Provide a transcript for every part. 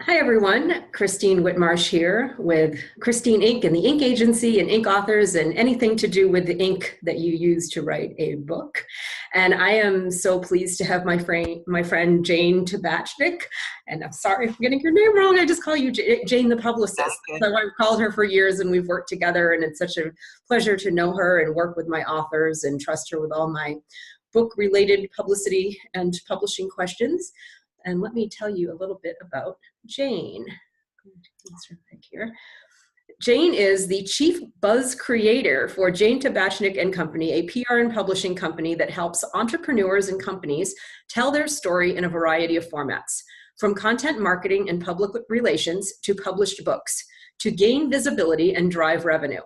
Hi, everyone. Christine Whitmarsh here with Christine Inc. and the Ink Agency and Ink Authors and anything to do with the ink that you use to write a book. And I am so pleased to have my friend Jane Tabachnik. And I'm sorry if I'm getting your name wrong. I just call you Jane the publicist. Okay. So I've called her for years and we've worked together, and it's such a pleasure to know her and work with my authors and trust her with all my book-related publicity and publishing questions. And let me tell you a little bit about Jane. Here. Jane is the chief buzz creator for Jane Tabachnik and Company, a PR and publishing company that helps entrepreneurs and companies tell their story in a variety of formats, from content marketing and public relations to published books, to gain visibility and drive revenue.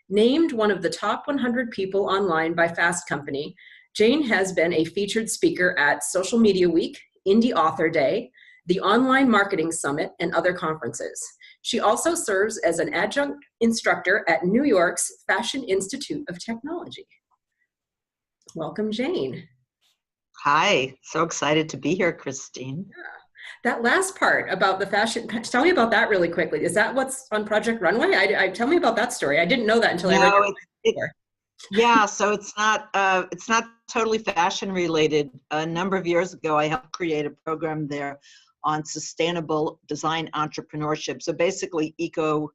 Named one of the top 100 people online by Fast Company, Jane has been a featured speaker at Social Media Week, Indie Author Day, the Online Marketing Summit, and other conferences. She also serves as an adjunct instructor at New York's Fashion Institute of Technology. Welcome, Jane. Hi, so excited to be here, Christine. That last part about the fashion, tell me about that really quickly. Is that what's on Project Runway? Tell me about that story. I didn't know that until I read it. Yeah, so it's not totally fashion related. A number of years ago, I helped create a program there on sustainable design entrepreneurship. So basically eco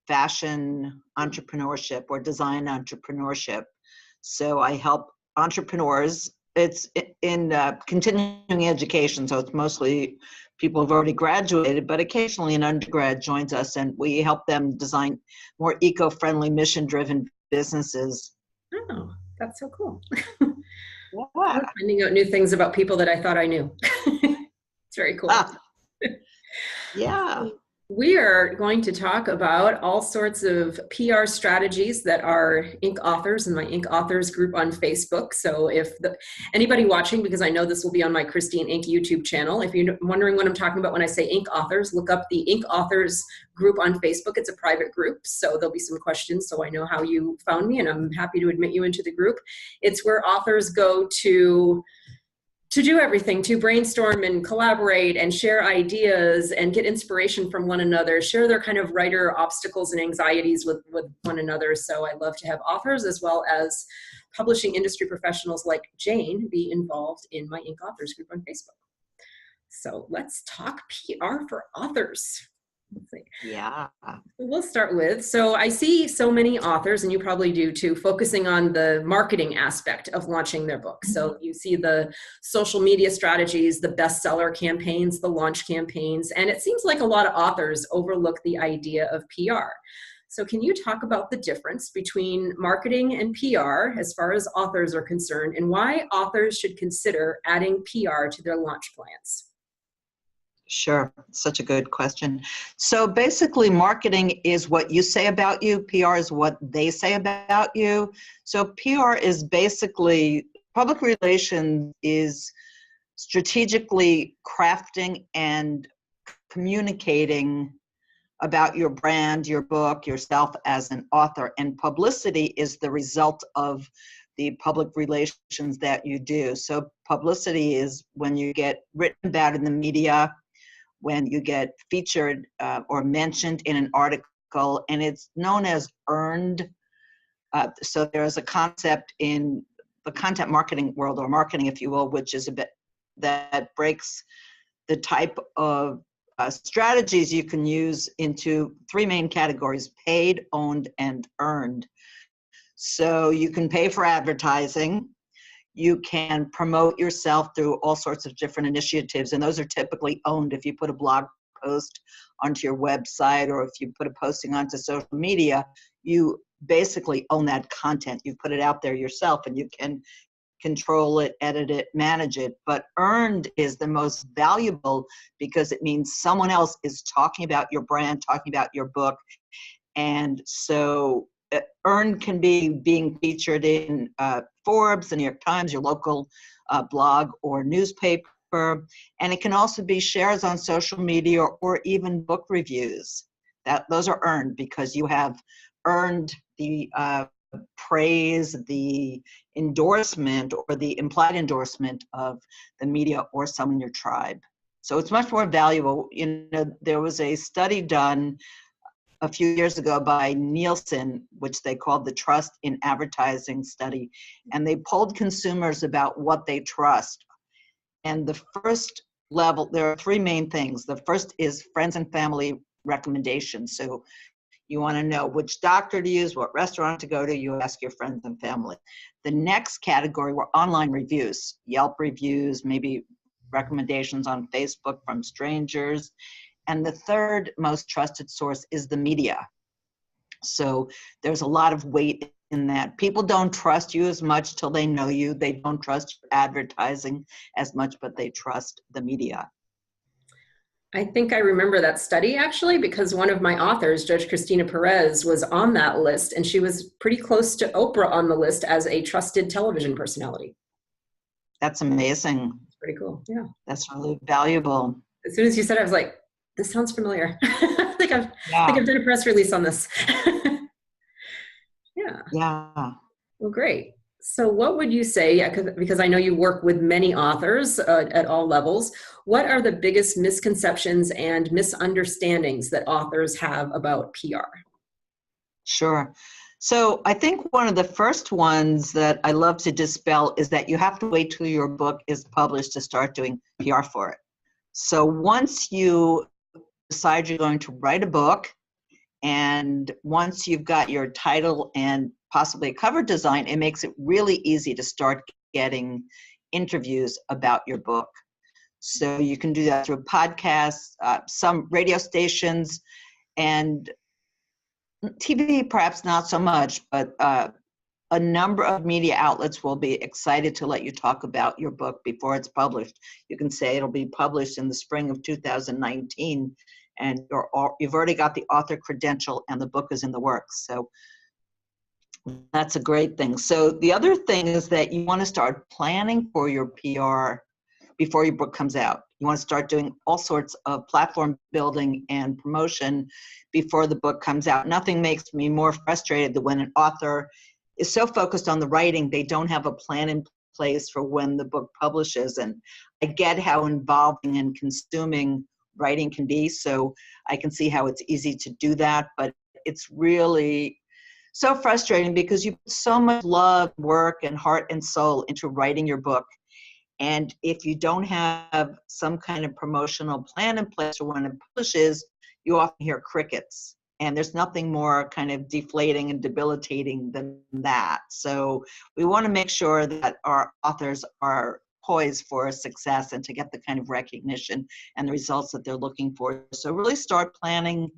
fashion entrepreneurship or design entrepreneurship. So I help entrepreneurs. It's in continuing education, so it's mostly people who've already graduated, but occasionally an undergrad joins us and we help them design more eco-friendly, mission-driven businesses. Oh, that's so cool. Yeah. Finding out new things about people that I thought I knew. It's very cool. Yeah. We are going to talk about all sorts of PR strategies that are Ink Authors and my Ink Authors group on Facebook. So if anybody watching, because I know this will be on my Christine Ink YouTube channel, if you're wondering what I'm talking about when I say Ink Authors, look up the Ink Authors group on Facebook. It's a private group, so there'll be some questions so I know how you found me, and I'm happy to admit you into the group. It's where authors go to do everything, to brainstorm and collaborate and share ideas and get inspiration from one another, share their kind of writer obstacles and anxieties with one another. So I love to have authors as well as publishing industry professionals like Jane be involved in my Ink Authors group on Facebook. So let's talk PR for authors. Let's see. Yeah. We'll start with, so I see so many authors, and you probably do too, focusing on the marketing aspect of launching their book. So you see the social media strategies, the bestseller campaigns, the launch campaigns, and it seems like a lot of authors overlook the idea of PR. So can you talk about the difference between marketing and PR as far as authors are concerned, and why authors should consider adding PR to their launch plans? Sure. Such a good question. So basically, marketing is what you say about you. PR is what they say about you. So PR is basically, public relations is strategically crafting and communicating about your brand, your book, yourself as an author. And publicity is the result of the public relations that you do. So publicity is when you get written about in the media, when you get featured or mentioned in an article, and it's known as earned. So there's a concept in the content marketing world, or marketing, if you will, which is a bit that breaks the type of strategies you can use into three main categories: paid, owned, and earned. So you can pay for advertising. You can promote yourself through all sorts of different initiatives, and those are typically owned. If you put a blog post onto your website, or if you put a posting onto social media, you basically own that content. You put it out there yourself, and you can control it, edit it, manage it. But earned is the most valuable because it means someone else is talking about your brand, talking about your book. And so earned can be being featured in Forbes, the New York Times, your local blog or newspaper. And it can also be shares on social media, or even book reviews. Those are earned because you have earned the praise, the endorsement, or the implied endorsement of the media or someone in your tribe. So it's much more valuable. You know, there was a study done a few years ago by Nielsen, which they called the Trust in Advertising Study, and they polled consumers about what they trust. And the first level, there are three main things. The first is friends and family recommendations. So you want to know which doctor to use, what restaurant to go to, you ask your friends and family. The next category were online reviews, Yelp reviews, maybe recommendations on Facebook from strangers. And the third most trusted source is the media. So there's a lot of weight in that. People don't trust you as much till they know you. They don't trust your advertising as much, but they trust the media. I think I remember that study actually, because one of my authors, Judge Christina Perez, was on that list, and she was pretty close to Oprah on the list as a trusted television personality. That's amazing. It's pretty cool. Yeah. That's really valuable. As soon as you said it, I was like, this sounds familiar. I think I've Yeah. done a press release on this. Yeah. Yeah. Well, great. So what would you say, because I know you work with many authors at all levels, what are the biggest misconceptions and misunderstandings that authors have about PR? Sure. So I think one of the first ones that I love to dispel is that you have to wait till your book is published to start doing PR for it. So once you decide you're going to write a book, and once you've got your title and possibly a cover design, it makes it really easy to start getting interviews about your book. So you can do that through podcasts, some radio stations, and TV perhaps not so much, but a number of media outlets will be excited to let you talk about your book before it's published. You can say it'll be published in the spring of 2019, and you've already got the author credential and the book is in the works. So that's a great thing. So the other thing is that you want to start planning for your PR before your book comes out. You want to start doing all sorts of platform building and promotion before the book comes out. Nothing makes me more frustrated than when an author is so focused on the writing, they don't have a plan in place for when the book publishes. And I get how involving and consuming writing can be, so I can see how it's easy to do that, but it's really so frustrating because you put so much love, work, and heart and soul into writing your book. And if you don't have some kind of promotional plan in place for when it publishes, you often hear crickets. And there's nothing more kind of deflating and debilitating than that. So we want to make sure that our authors are poised for success and to get the kind of recognition and the results that they're looking for. So really start planning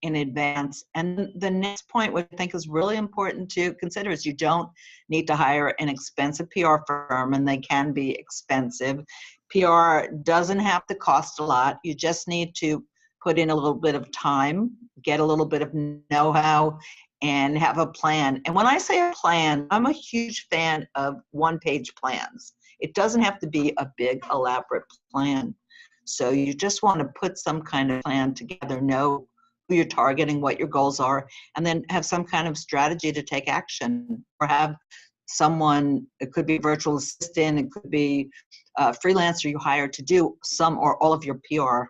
in advance. And the next point, which I think is really important to consider, is you don't need to hire an expensive PR firm, and they can be expensive. PR doesn't have to cost a lot. You just need to put in a little bit of time, get a little bit of know-how, and have a plan. And when I say a plan, I'm a huge fan of one-page plans. It doesn't have to be a big, elaborate plan. So you just want to put some kind of plan together, know who you're targeting, what your goals are, and then have some kind of strategy to take action, or have someone, it could be a virtual assistant, it could be a freelancer you hire to do some or all of your PR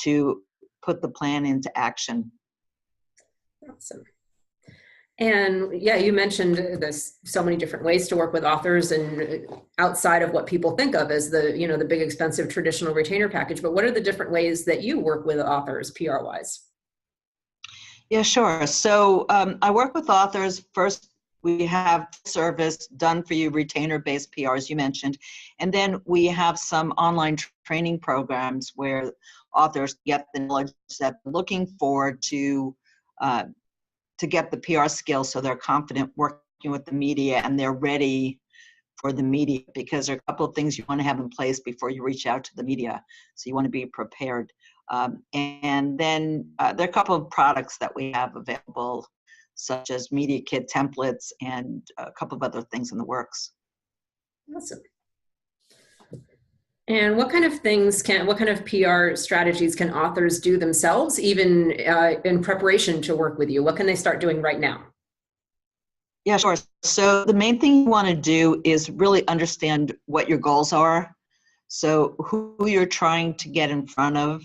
to put the plan into action. Awesome. And yeah, you mentioned there's so many different ways to work with authors, and outside of what people think of as the, you know, the big expensive traditional retainer package, but what are the different ways that you work with authors PR wise? Yeah, sure. So I work with authors. First, we have service done for you, retainer-based PR, as you mentioned. And then we have some online training programs where authors get the knowledge that they're looking for to get the PR skills, so they're confident working with the media and they're ready for the media, because there are a couple of things you want to have in place before you reach out to the media. So you want to be prepared. And then there are a couple of products that we have available, such as Media Kit templates and a couple of other things in the works. Awesome. And what kind of things what kind of PR strategies can authors do themselves, even in preparation to work with you? What can they start doing right now? Yeah, sure. So the main thing you want to do is really understand what your goals are. So who you're trying to get in front of,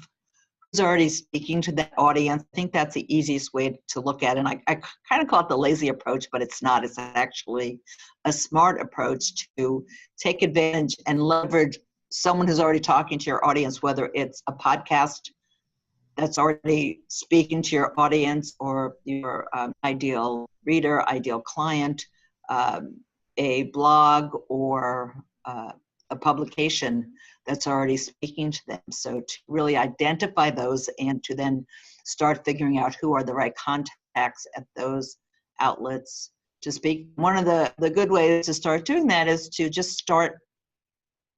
who's already speaking to that audience. I think that's the easiest way to look at it. And I kind of call it the lazy approach, but it's not. It's actually a smart approach to take advantage and leverage someone who's already talking to your audience, whether it's a podcast that's already speaking to your audience or your ideal reader, ideal client, a blog, or a publication that's already speaking to them. So to really identify those and to then start figuring out who are the right contacts at those outlets to speak. One of the good ways to start doing that is to just start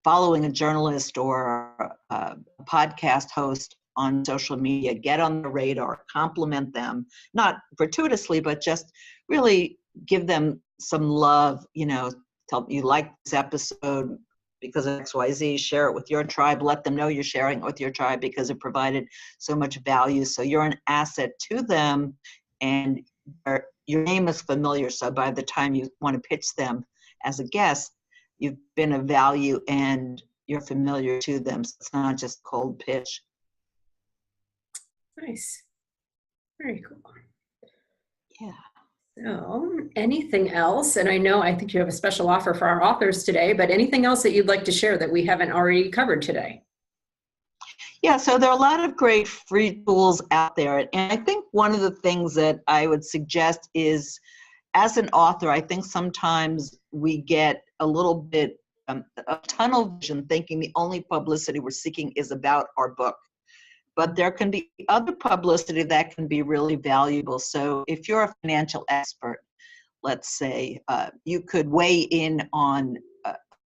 following a journalist or a podcast host on social media. Get on the radar, compliment them, not gratuitously, but just really give them some love, you know, tell them you like this episode because of XYZ, share it with your tribe, let them know you're sharing it with your tribe because it provided so much value. So you're an asset to them and your name is familiar. So by the time you want to pitch them as a guest, you've been of value and you're familiar to them. So it's not just cold pitch. Nice. Very cool. Yeah. So anything else? And I think you have a special offer for our authors today, but anything else that you'd like to share that we haven't already covered today? Yeah, so there are a lot of great free tools out there. And I think one of the things that I would suggest is, as an author, I think sometimes we get a little bit a tunnel vision thinking the only publicity we're seeking is about our book. But there can be other publicity that can be really valuable. So if you're a financial expert, let's say, you could weigh in on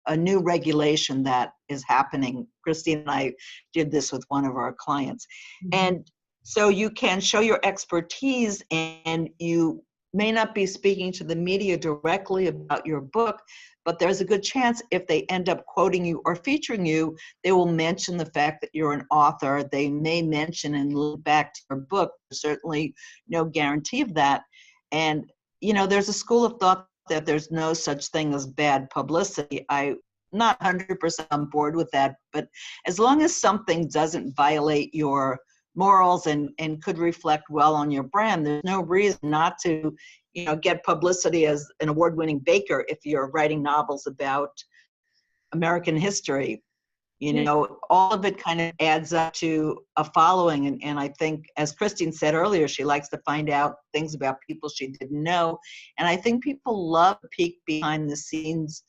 a new regulation that is happening. Christine and I did this with one of our clients. And so you can show your expertise, and you may not be speaking to the media directly about your book, but there's a good chance if they end up quoting you or featuring you, they will mention the fact that you're an author. They may mention and link back to your book. There's certainly no guarantee of that. And, you know, there's a school of thought that there's no such thing as bad publicity. I'm not 100% on board with that, but as long as something doesn't violate your morals and could reflect well on your brand, there's no reason not to, you know, get publicity as an award-winning baker if you're writing novels about American history. You know, all of it kind of adds up to a following. And I think, as Christine said earlier, she likes to find out things about people she didn't know. And I think people love to peek behind the scenes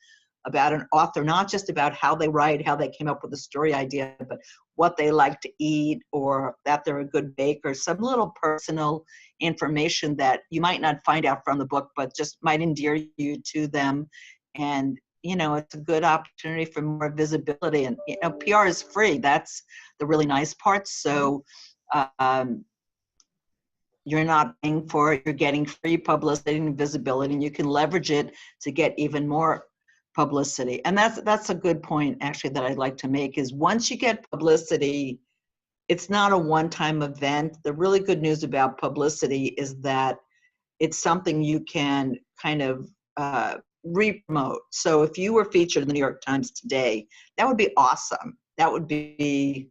about an author, not just about how they write, how they came up with a story idea, but what they like to eat, or that they're a good baker, some little personal information that you might not find out from the book, but just might endear you to them. And, you know, it's a good opportunity for more visibility. And, you know, PR is free. That's the really nice part. So you're not paying for it. You're getting free publicity and visibility, and you can leverage it to get even more publicity. And that's a good point, actually, that I'd like to make, is once you get publicity, it's not a one-time event. The really good news about publicity is that it's something you can kind of re-promote. So if you were featured in the New York Times today, that would be awesome. That would be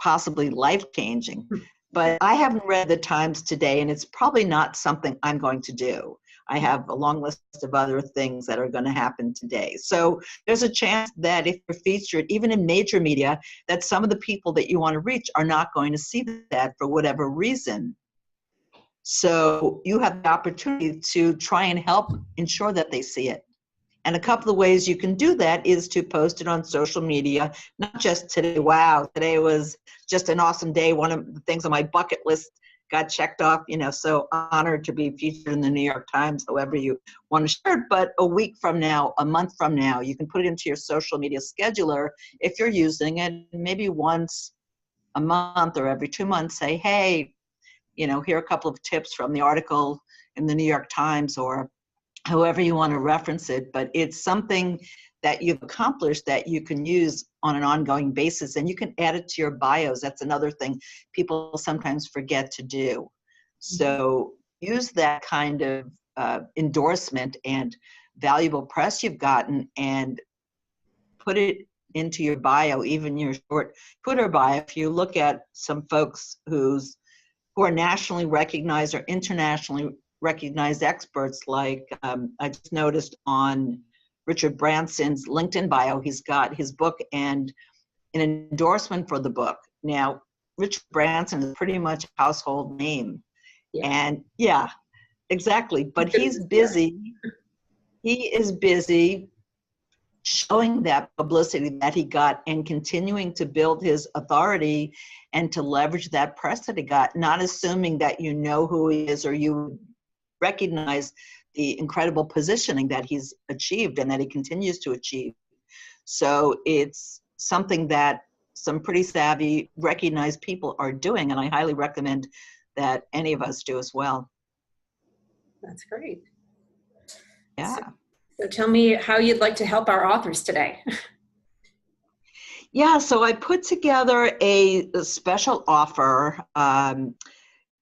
possibly life-changing. But I haven't read the Times today, and it's probably not something I'm going to do. I have a long list of other things that are going to happen today. So there's a chance that if you're featured, even in major media, that some of the people that you want to reach are not going to see that for whatever reason. So you have the opportunity to try and help ensure that they see it. And a couple of ways you can do that is to post it on social media, not just today, wow, today was just an awesome day. One of the things on my bucket list got checked off, you know, so honored to be featured in the New York Times, however you want to share it. But a week from now, a month from now, you can put it into your social media scheduler if you're using it. Maybe once a month or every 2 months, say, hey, you know, here are a couple of tips from the article in the New York Times, or however you want to reference it. But it's something that you've accomplished that you can use on an ongoing basis, and you can add it to your bios. That's another thing people sometimes forget to do. So use that kind of endorsement and valuable press you've gotten and put it into your bio, even your short Twitter bio, if you look at some folks who are nationally recognized or internationally recognized experts, like I just noticed on Richard Branson's LinkedIn bio, he's got his book and an endorsement for the book. Now, Richard Branson is pretty much a household name. Yeah. And yeah, exactly. But he's busy. He is busy showing that publicity that he got and continuing to build his authority and to leverage that press that he got, not assuming that you know who he is or you recognize the incredible positioning that he's achieved and that he continues to achieve. So it's something that some pretty savvy, recognized people are doing, and I highly recommend that any of us do as well. That's great. Yeah. So tell me how you'd like to help our authors today. Yeah, so I put together a special offer.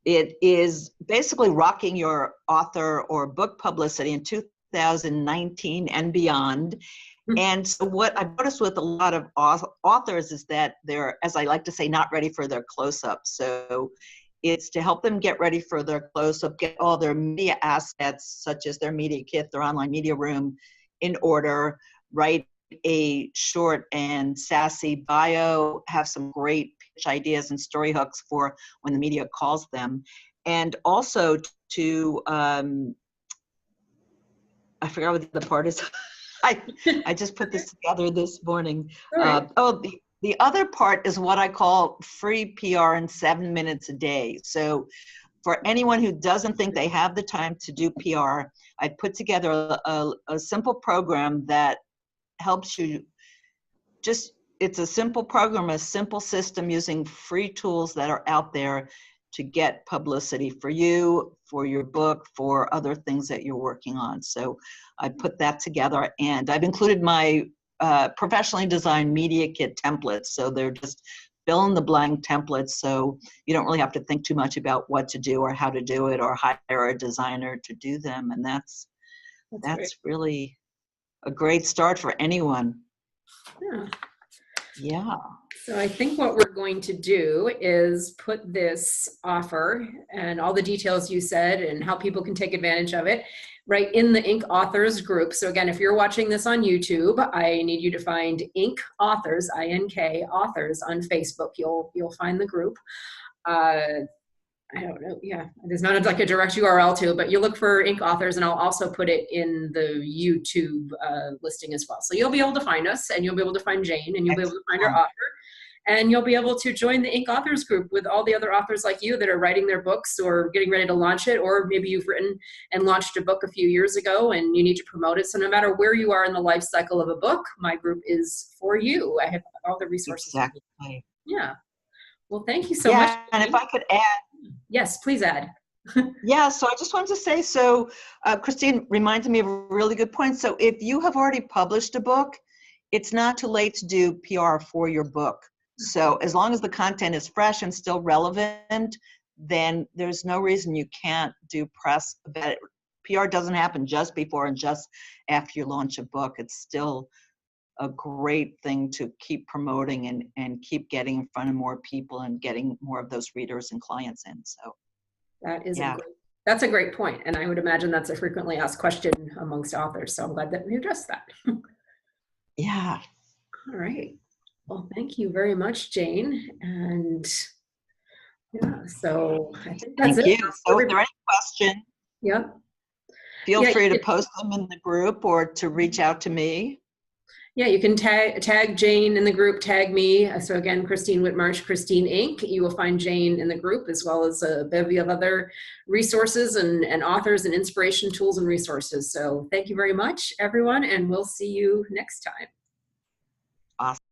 It is basically rocking your author or book publicity in 2019 and beyond. And so what I've noticed with a lot of authors is that they're, as I like to say, not ready for their close-up. So it's to help them get ready for their close-up, get all their media assets, such as their media kit, their online media room, in order, write a short and sassy bio, have some great pitch ideas and story hooks for when the media calls them. And also to, I forgot what the other part is. I just put this together this morning. Right. The other part is what I call free PR in 7 minutes a day. So for anyone who doesn't think they have the time to do PR, I put together a simple program that helps you it's a simple program, a simple system using free tools that are out there to get publicity for you, for your book, for other things that you're working on. So I put that together, and I've included my professionally designed media kit templates. So they're just fill in the blank templates, so you don't really have to think too much about what to do or how to do it or hire a designer to do them. And that's really a great start for anyone. Yeah. Yeah. So I think what we're going to do is put this offer and all the details you said and how people can take advantage of it right in the Inc. Authors group. So again, if you're watching this on YouTube, I need you to find Inc. Authors, I-N-K, Authors on Facebook. You'll find the group. I don't know. Yeah, there's not like a direct URL to it, but you look for Inc. Authors, and I'll also put it in the YouTube listing as well. So you'll be able to find us, and you'll be able to find Jane, and you'll be able to find our author, and you'll be able to join the Inc. Authors group with all the other authors like you that are writing their books or getting ready to launch it, or maybe you've written and launched a book a few years ago and you need to promote it. So no matter where you are in the life cycle of a book, my group is for you. I have all the resources. Exactly. Yeah. Well, thank you so much. And if I could add. Yes, please add. Yeah, so I just wanted to say, so Christine reminded me of a really good point. So if you have already published a book, it's not too late to do PR for your book. So as long as the content is fresh and still relevant, then there's no reason you can't do press about it. PR doesn't happen just before and just after you launch a book. It's still a great thing to keep promoting and keep getting in front of more people and getting more of those readers and clients in. So that is that's a great point. And I would imagine that's a frequently asked question amongst authors. So I'm glad that we addressed that. Yeah. All right. Well, thank you very much, Jane. And yeah, so I think that's it. Thank you. So if there are any questions, feel free to post them in the group or to reach out to me. Yeah, you can tag Jane in the group, tag me. So again, Christine Whitmarsh, Christine Inc. You will find Jane in the group, as well as a bevy of other resources and authors and inspiration tools and resources. So thank you very much, everyone, and we'll see you next time. Awesome.